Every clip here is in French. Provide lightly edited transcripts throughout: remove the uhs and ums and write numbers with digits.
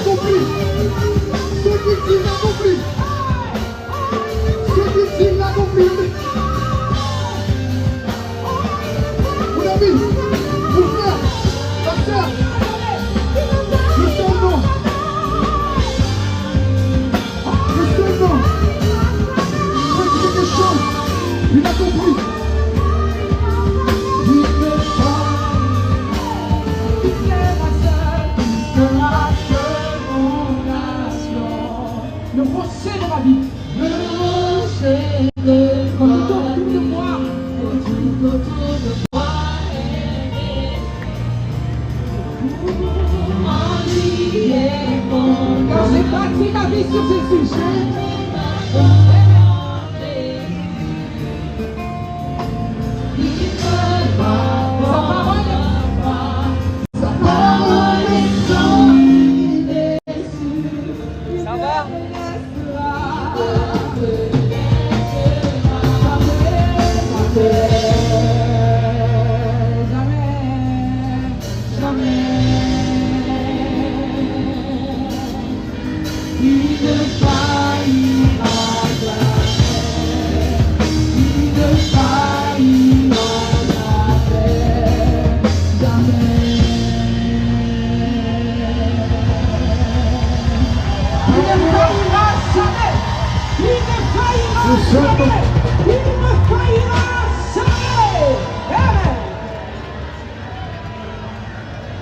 accompli. Ce qu'il dit accompli. Ce qu'il dit accompli. Mon ami, mon frère, ta sœur, le seul nom. Le seul nom. Il a dit quelque chose. Il a compris. Le rocher de ma vie. Le rocher de ma vie. Autour de moi. Autour de moi. Quand j'ai bâti ma vie sur Jésus.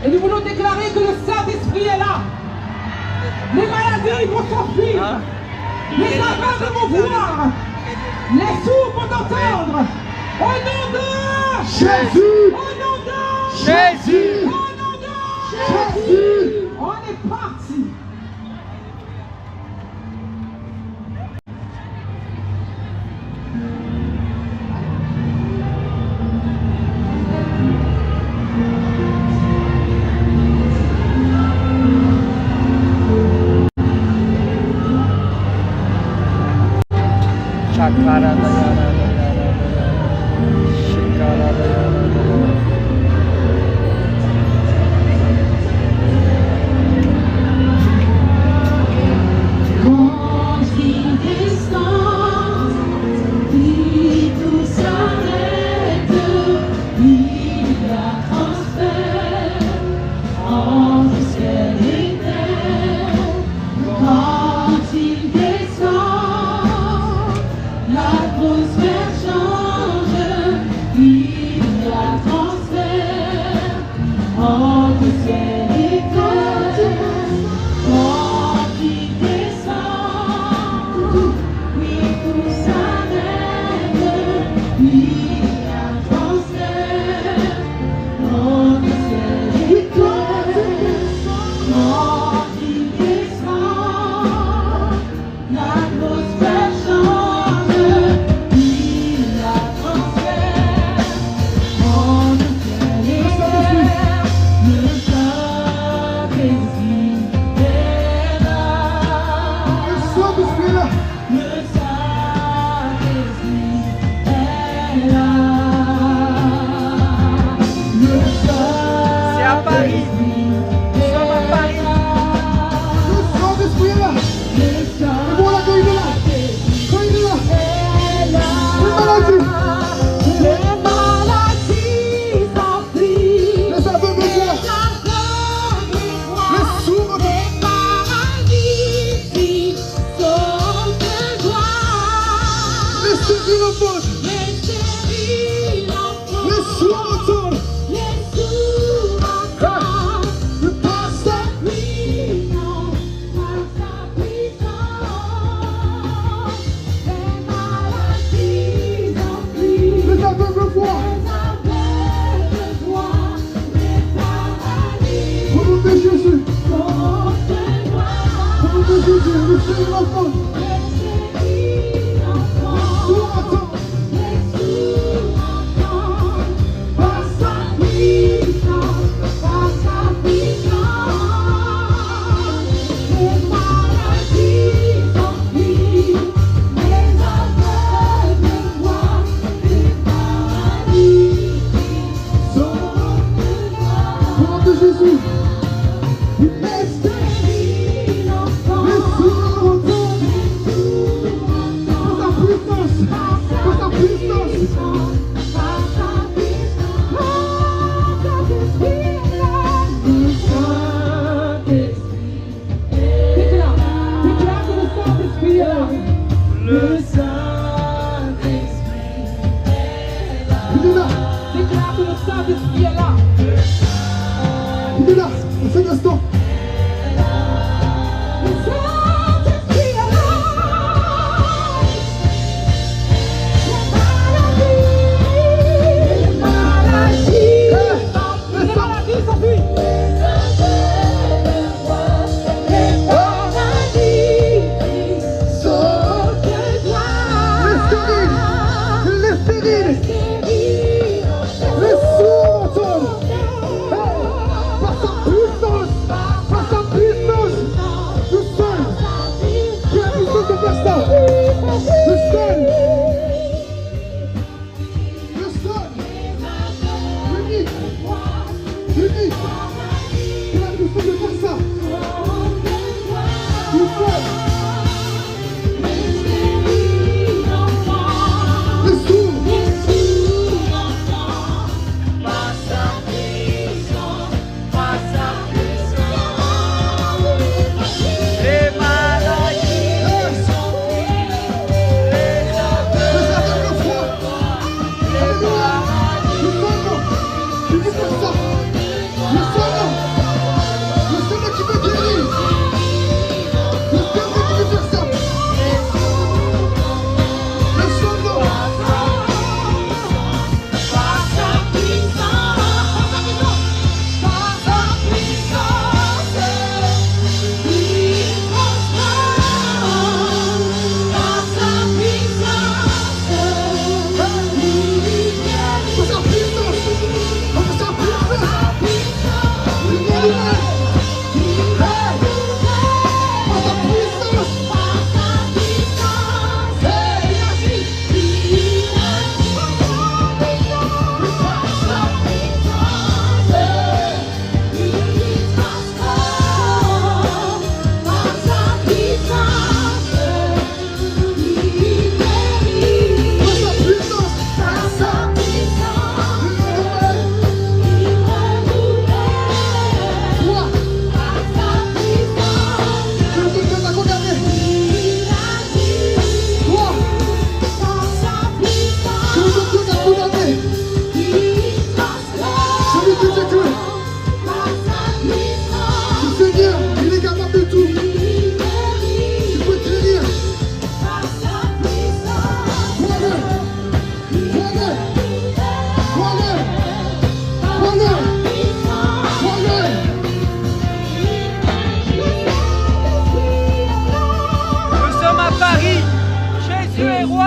Et nous voulons déclarer que le Saint-Esprit est là. Les maladies vont s'enfuir. Les aveugles vont voir. Les sourds vont entendre. Au nom de Jésus. Au nom de Jésus. Au nom de Jésus. On est parti. Jésus. Le Saint-Esprit est là. Il est là. Déclare que le Saint-Esprit est là. Il est là. Un seul instant. Le Saint-Esprit est là. Les maladies s'enfuient.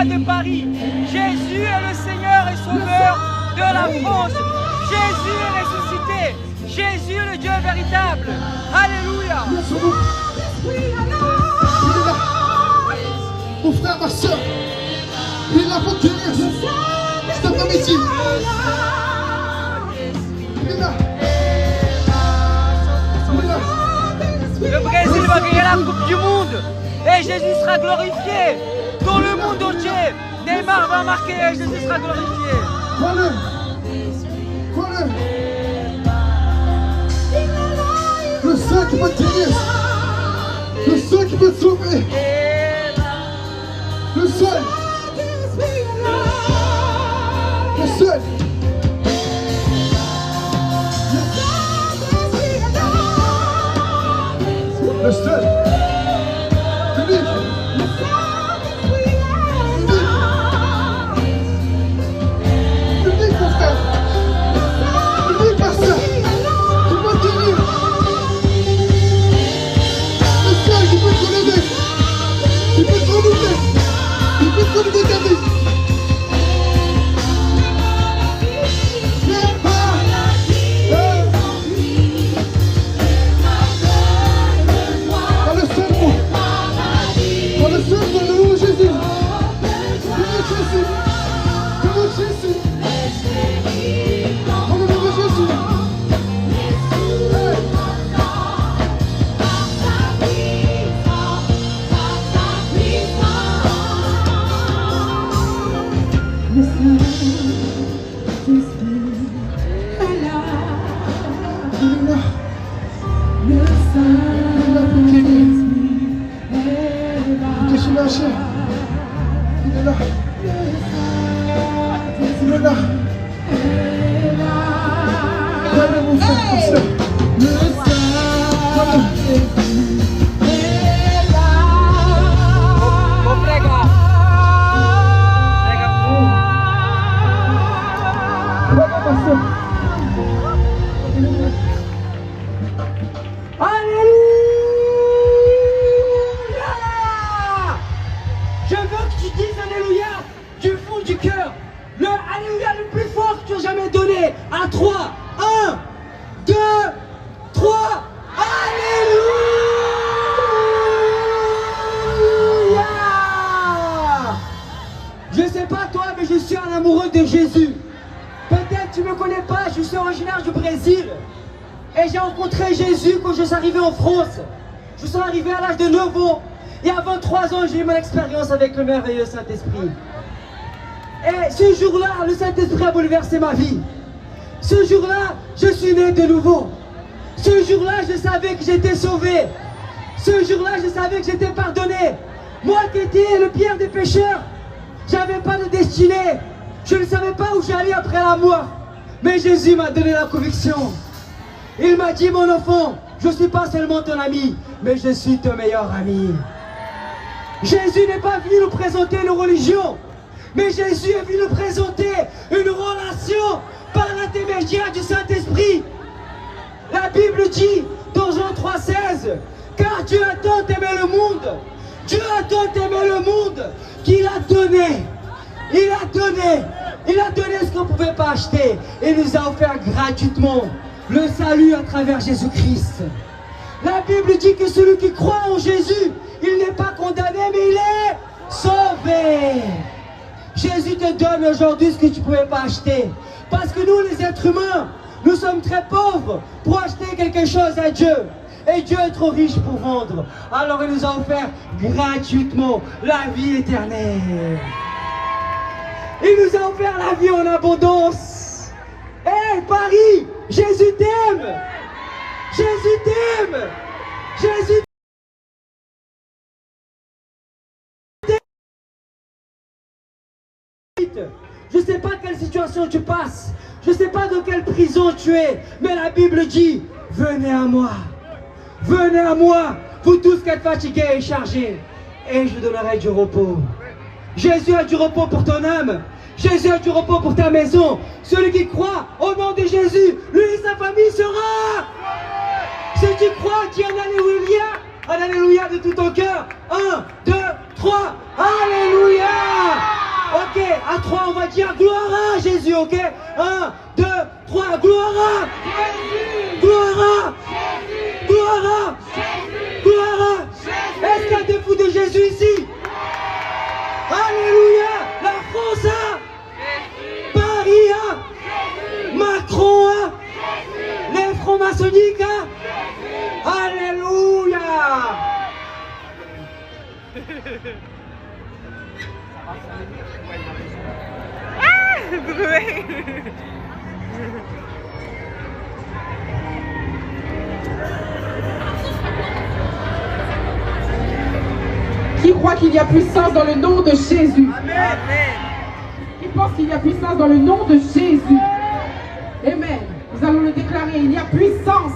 De Paris. Jésus est le Seigneur et Sauveur de la France. Jésus est ressuscité. Jésus est le Dieu véritable. Alléluia. Il est là. Mon frère, ma soeur, il est là pour te guérir cet après-midi. Il est là. Le Brésil va gagner la Coupe du Monde et Jésus sera glorifié. Dans le monde entier, Neymar va marquer et Jésus sera glorifié. Crois-le. Crois-le. Le seul qui peut te guérir. Le seul qui peut te sauver. Le seul. Le seul. Le seul. Unique. Unique, mon frère. Unique, ma soeur. Qui peut te guérir. Le seul qui peut te relever. Qui peut te renouveler. Qui peut te renouveler ta vie. est là. Il est là. Allez, mon frère, comme ça. Voilà. Voilà, pasteur. Alléluia! Je veux que tu dises Alléluia du fond du cœur. Le Alléluia le plus fort que tu as jamais donné. À 3. 1, 2, 3. Alléluia! Je sais pas toi, mais je suis un amoureux de Jésus. Peut-être tu me connais pas, je suis originaire du Brésil. Et j'ai rencontré Jésus quand je suis arrivé en France. Je suis arrivé à l'âge de 9 ans. Et à 23 ans, j'ai eu mon expérience avec le merveilleux Saint-Esprit. Et ce jour-là, le Saint-Esprit a bouleversé ma vie. Ce jour-là, je suis né de nouveau. Ce jour-là, je savais que j'étais sauvé. Ce jour-là, je savais que j'étais pardonné. Moi qui étais le pire des pécheurs, j'avais pas de destinée. Je ne savais pas où j'allais après la mort. Mais Jésus m'a donné la conviction. Il m'a dit, mon enfant, je ne suis pas seulement ton ami, mais je suis ton meilleur ami. Jésus n'est pas venu nous présenter une religion, mais Jésus est venu nous présenter une relation par l'intermédiaire du Saint-Esprit. La Bible dit dans Jean 3,16, car Dieu a tant aimé le monde, Dieu a tant aimé le monde qu'il a donné. Il a donné ce qu'on ne pouvait pas acheter. Il nous a offert gratuitement le salut à travers Jésus-Christ. La Bible dit que celui qui croit en Jésus, il n'est pas condamné, mais il est sauvé. Jésus te donne aujourd'hui ce que tu ne pouvais pas acheter. Parce que nous, les êtres humains, nous sommes très pauvres pour acheter quelque chose à Dieu. Et Dieu est trop riche pour vendre. Alors il nous a offert gratuitement la vie éternelle. Il nous a offert la vie en abondance. Hé, Paris, Jésus t'aime. Jésus t'aime. Jésus t'aime. Je ne sais pas quelle situation tu passes. Je ne sais pas dans quelle prison tu es. Mais la Bible dit, venez à moi. Venez à moi, vous tous qui êtes fatigués et chargés. Et je vous donnerai du repos. Jésus a du repos pour ton âme. Jésus a du repos pour ta maison. Celui qui croit au nom de Jésus, lui et sa famille sera. Si tu crois, dis un alléluia. Un alléluia de tout ton cœur. 1, 2, 3. Alléluia. Ok, à 3 on va dire gloire à Jésus, ok. 1, 2, 3, gloire à Jésus. Gloire à Jésus. Gloire à Jésus. Gloire à Jésus. Est-ce qu'il y a des fous de Jésus ici? Alléluia. La France a Jésus. Paris a Jésus. Macron a Jésus. Les francs-maçonniques a Jésus. Alléluia. Qui croit qu'il y a puissance dans le nom de Jésus? Amen. Qui pense qu'il y a puissance dans le nom de Jésus? Amen. Nous allons le déclarer. Il y a puissance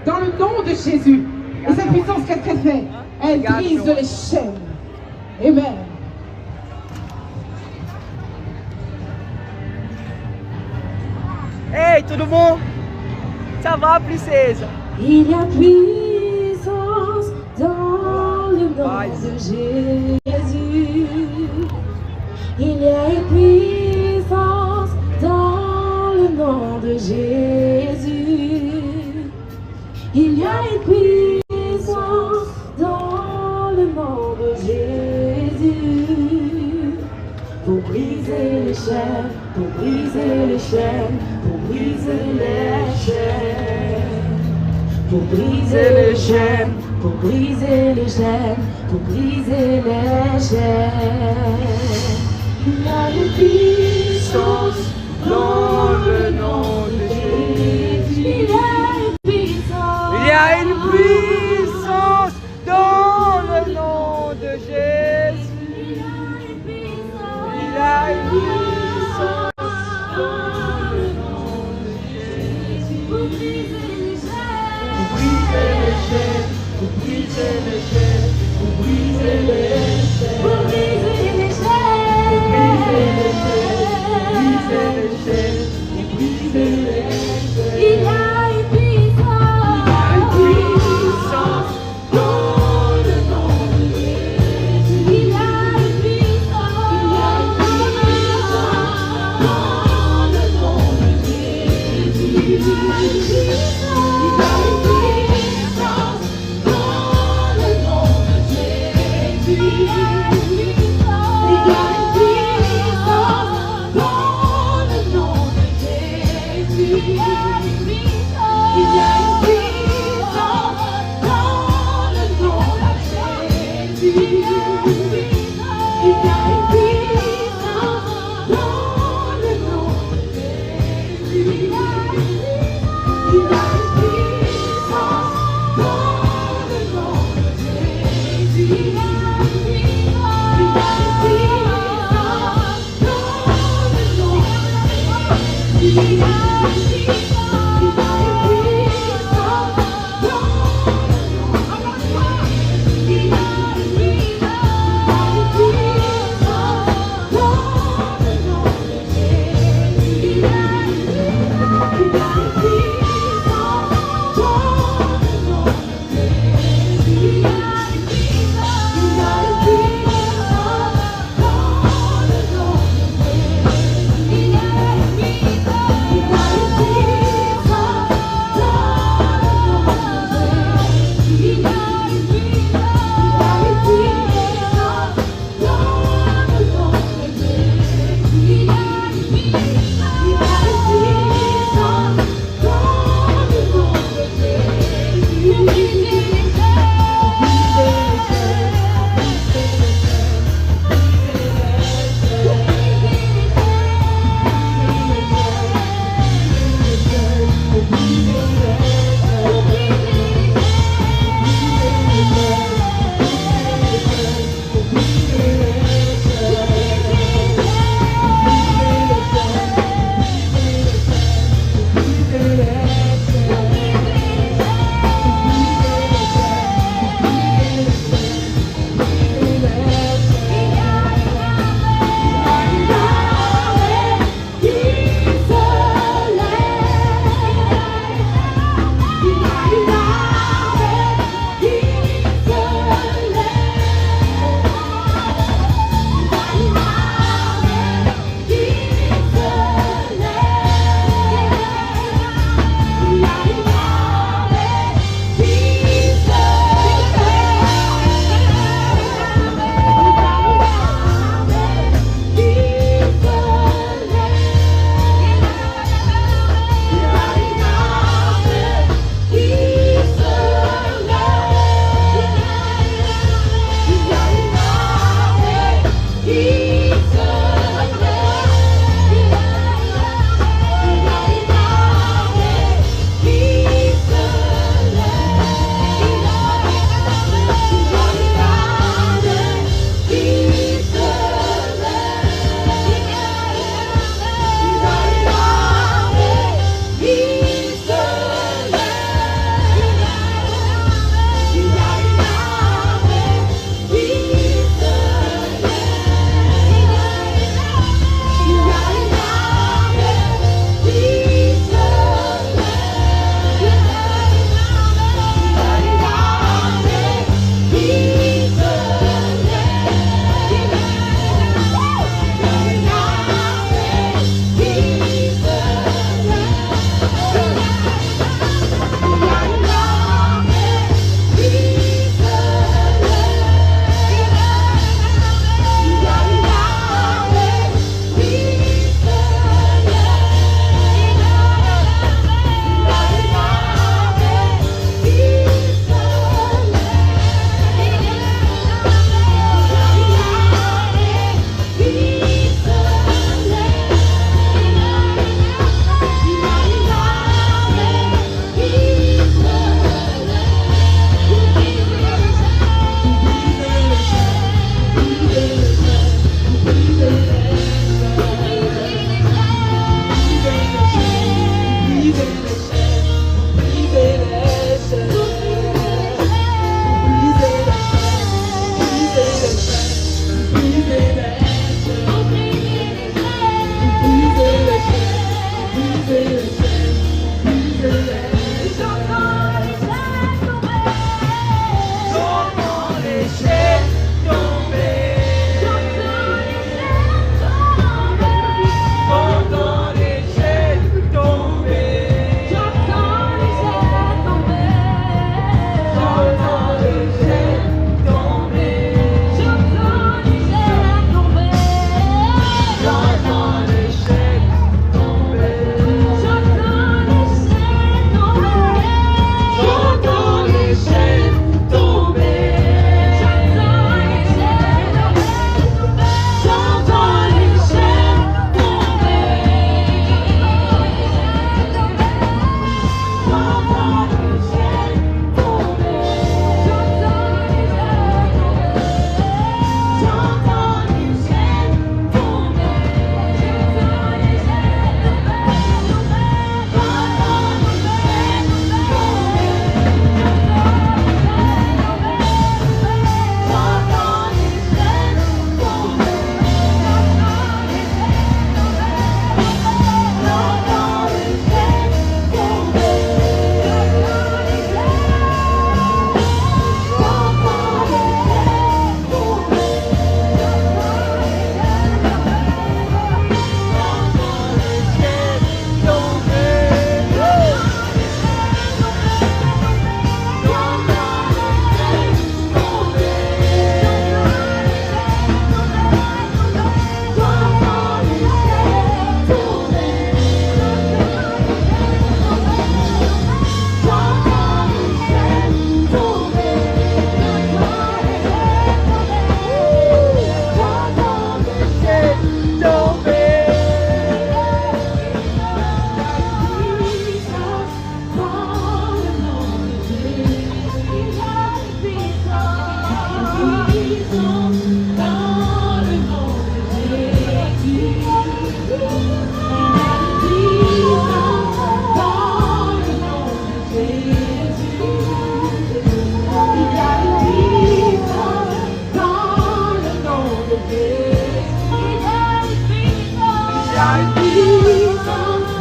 dans le nom de Jésus. Et cette puissance, qu'est-ce qu'elle fait? Elle brise les chaînes. Amen. Hey, tudo bom? Ça va, princesa? Il y a puissance dans le nom de Jésus. Il y a une puissance dans le nom de Jésus. Il y a une puissance dans le nom de Jésus. Pour briser les chaînes, pour briser les chaînes, pour briser les chaînes. Pour briser les chaînes, pour briser les chaînes, pour briser les chaînes. Il y a une puissance dans le nom de Jésus. Il y a une puissance. Il y a une puissance dans le nom de Jésus. Il y a une puissance. Il puissance dans le nom de Jésus. Il y a une puissance dans le nom de Jésus. Il y a une puissance dans le nom de Jésus. Il y a une puissance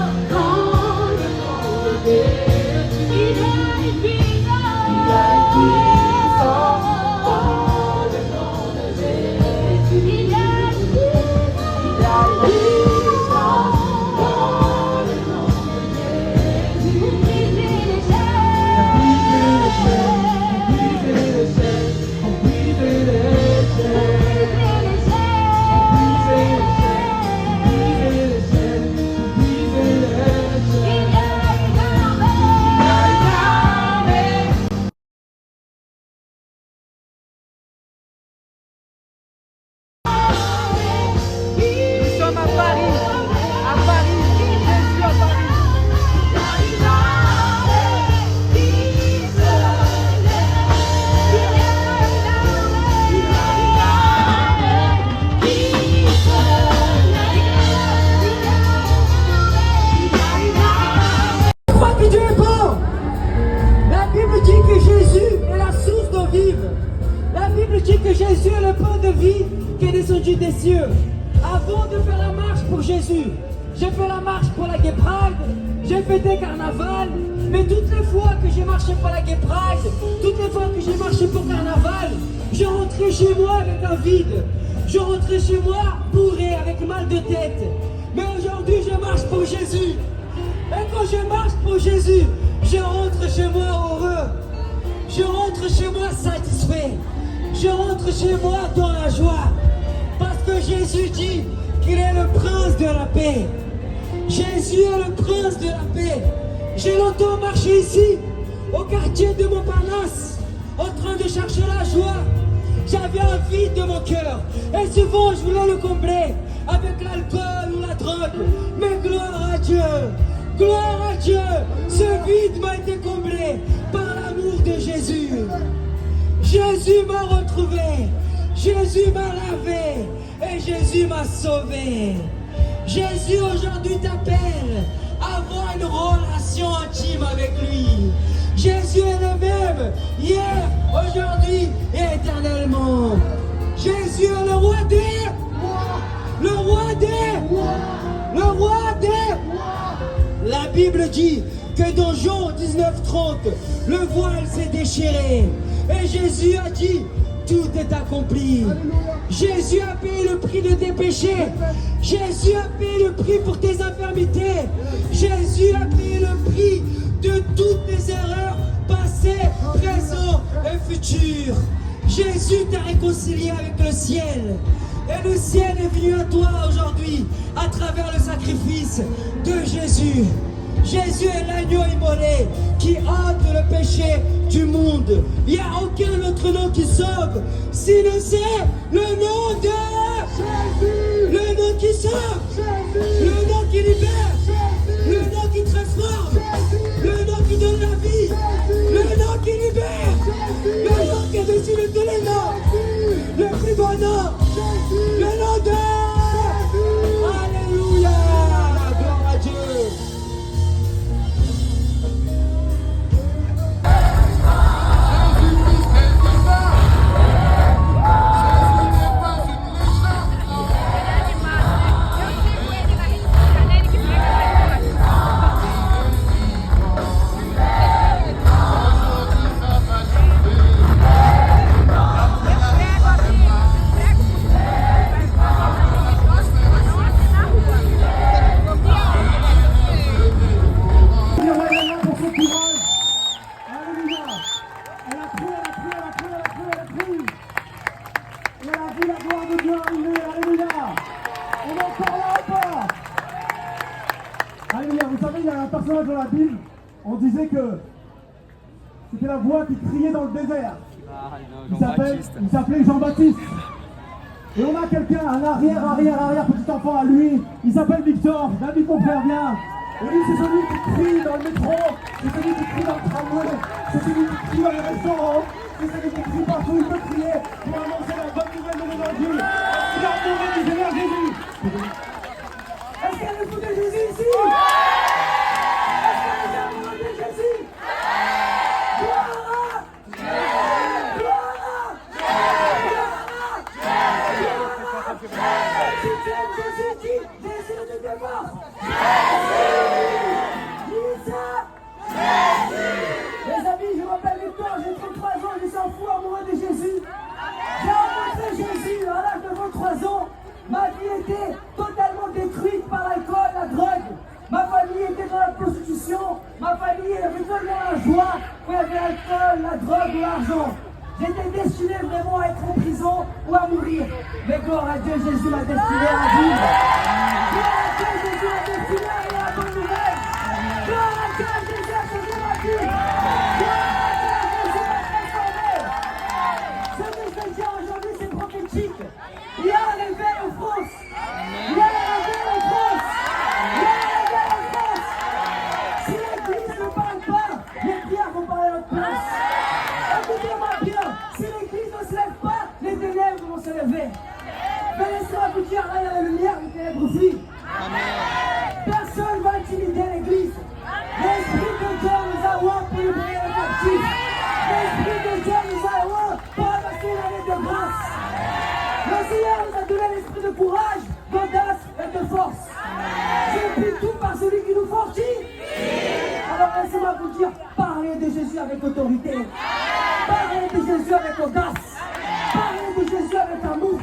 dans le nom de Jésus. Il y a une puissance dans le nom de Jésus. Il y a une puissance dans le nom de Jésus. Pour briser les chaînes, pour briser les Nous sommes à Paris, Jésus à Paris. Je crois que Dieu est bon. La Bible dit que Jésus est la source d'eau vive. La Bible dit que Jésus est le pain de vie qui est descendu des cieux. Avant de faire la marche pour Jésus, j'ai fait la marche pour la Gay Pride, j'ai fait des carnavals, mais toutes les fois que j'ai marché pour la Gay Pride, toutes les fois que j'ai marché pour carnaval, je rentrais chez moi avec un vide. Je rentrais chez moi bourré avec mal de tête. Mais aujourd'hui, je marche pour Jésus. Et quand je marche pour Jésus, je rentre chez moi heureux. Je rentre chez moi satisfait. Je rentre chez moi dans la joie. Parce que Jésus dit qu'il est le prince de la paix. Jésus est le prince de la paix. Je l'entends marcher ici, au quartier de Montparnasse, en train de chercher la joie. J'avais un vide de mon cœur. Et souvent je voulais le combler avec l'alcool ou la drogue. Mais gloire à Dieu. Gloire à Dieu. Ce vide m'a été comblé par l'amour de Jésus. Jésus m'a retrouvé. Jésus m'a lavé. Et Jésus m'a sauvé. Jésus aujourd'hui t'appelle à avoir une relation intime avec lui. Jésus est le même hier, aujourd'hui et éternellement. Jésus est le roi des La Bible dit que dans Jean 19:30, le voile s'est déchiré. Et Jésus a dit, tout est accompli. Jésus a payé le prix de tes péchés. Jésus a payé le prix pour tes infirmités. Jésus a payé le prix de toutes tes erreurs passées, présentes et futures. Jésus t'a réconcilié avec le ciel. Et le ciel est venu à toi aujourd'hui à travers le sacrifice de Jésus. Jésus est l'agneau immolé qui ôte le péché du monde. Il n'y a aucun autre nom qui sauve, sinon c'est le nom de Jésus. Le nom qui sauve, le nom qui libère, le nom qui transforme, le nom qui donne la vie, le nom qui libère, le nom qui est dessus de tous les noms, le plus beau nom, le nom de Alléluia, gloire à Dieu. Dans la Bible, on disait que c'était la voix qui criait dans le désert. Il s'appelait Jean-Baptiste. Et on a quelqu'un, un arrière petit enfant à lui. Il s'appelle Victor. David, mon frère, viens. Et lui, c'est celui qui crie dans le métro. C'est celui qui crie dans le tramway. C'est celui qui crie dans les restaurants. C'est celui qui crie partout. Il peut crier pour annoncer la aujourd'hui. L'amour du Seigneur Jésus. Est-ce qu'il y a le fou de Jésus ici? Est-ce qu'il y a les amoureux de Jésus? Gloire! Gloire! Gloire! Si tu aimes Jésus, dis Jésus ne te dévore. Dis ça. Les amis, je m'appelle Victor, j'ai 33 ans, je suis un fou amoureux de Jésus. J'ai rencontré Jésus à l'âge de 23 ans. Ma vie était totalement détruite par l'alcool, la drogue. Ma famille était dans la prostitution. Ma famille avait seulement la joie où il y avait l'alcool, la drogue ou l'argent. J'étais destiné vraiment à être en prison ou à mourir. Mais gloire à Dieu, Jésus m'a destiné à vivre. Gloire à Dieu, Jésus m'a destiné à aller à la bonne nouvelle. Gloire à Dieu, Jésus a changé ma vie. Gloire à Dieu, Jésus m'a transformé. Ce que je vais dire aujourd'hui, c'est prophétique. Il y a un réveil en France. Il y a un réveil en France. Il y a un réveil en France. Si l'église ne parle pas, les prières vont parler à notre place. Écoutez-moi bien, si l'église ne se lève pas, les ténèbres vont se lever. Mais laissez-moi vous dire, là il y a la lumière, les ténèbres fuient. Personne ne va intimider l'église. L'Esprit de Dieu nous a oint pour libérer les captifs. L'Esprit de Dieu nous a oint pour amasser l'année de grâce. Le Seigneur nous a donné l'esprit de courage, d'audace et de force. J'ai pris tout par celui qui nous fortifie. Alors laissez-moi vous dire, parlez de Jésus avec autorité. Parlez de Jésus avec audace. Parlez de Jésus avec amour.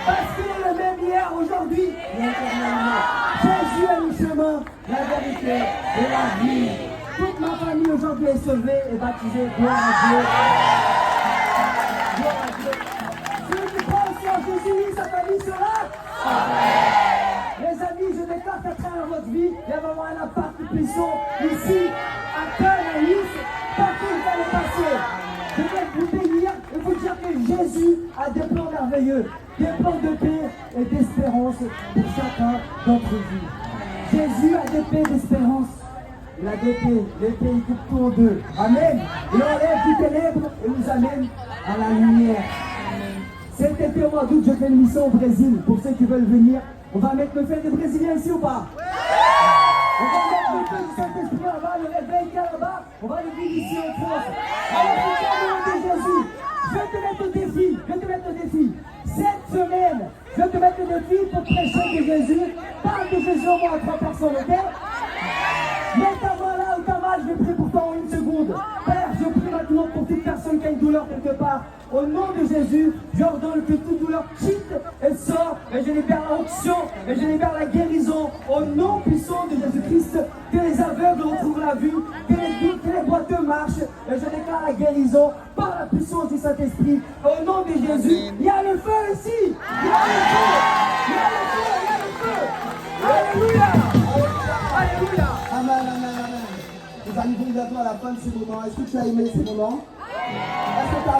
Parce qu'il est le même hier, aujourd'hui et éternellement. Jésus est le chemin, la vérité et la vie. Toute ma famille aujourd'hui est sauvée et baptisée. Gloire à Dieu. Gloire à Dieu. Celui qui croit aussi en Jésus, sa famille sera. Les amis, je déclare qu'à travers votre vie, il va y avoir un impact puissant ici, à Cannes, à Nice, partout où vous allez passer. Je vais vous bénir et vous dire que Jésus a des plans merveilleux, des plans de paix et d'espérance pour chacun d'entre vous. Jésus a des paix d'espérance. Il a des paix, les paix il coupe tout en deux. Amen. Il enlève du ténèbre et nous amène à la lumière. Cet été au mois d'août, je fais une mission au Brésil. Pour ceux qui veulent venir, on va mettre le feu des Brésiliens ici ou pas? On va mettre le feu du Saint-Esprit là-bas, le réveil qu'il y a là-bas. On va le vivre ici en France. Alors, pour faire le nom de Jésus, je vais te mettre au défi. Cette semaine, je vais te mettre au défi pour prêcher de Jésus. Parle de Jésus au moins à 3 personnes, ok? Mets ta main là où t'as mal, je vais prier pour toi en 1 seconde. Père, je prie maintenant pour toute personne qui a une douleur quelque part. Au nom de Jésus, j'ordonne que toute douleur quitte et sort. Et je libère l'onction, et je libère la guérison. Au nom puissant de Jésus-Christ, que les aveugles retrouvent la vue, que les boiteux marchent. Et je déclare la guérison par la puissance du Saint-Esprit. Au nom de Jésus, il y a le feu ici. Il y a le feu. Il y a le feu. Il y a le feu. Alléluia. Alléluia. Amen, amen, amen. Nous arrivons bientôt à la fin de ce moment. Est-ce que tu as aimé ce moment? Est-ce que tu as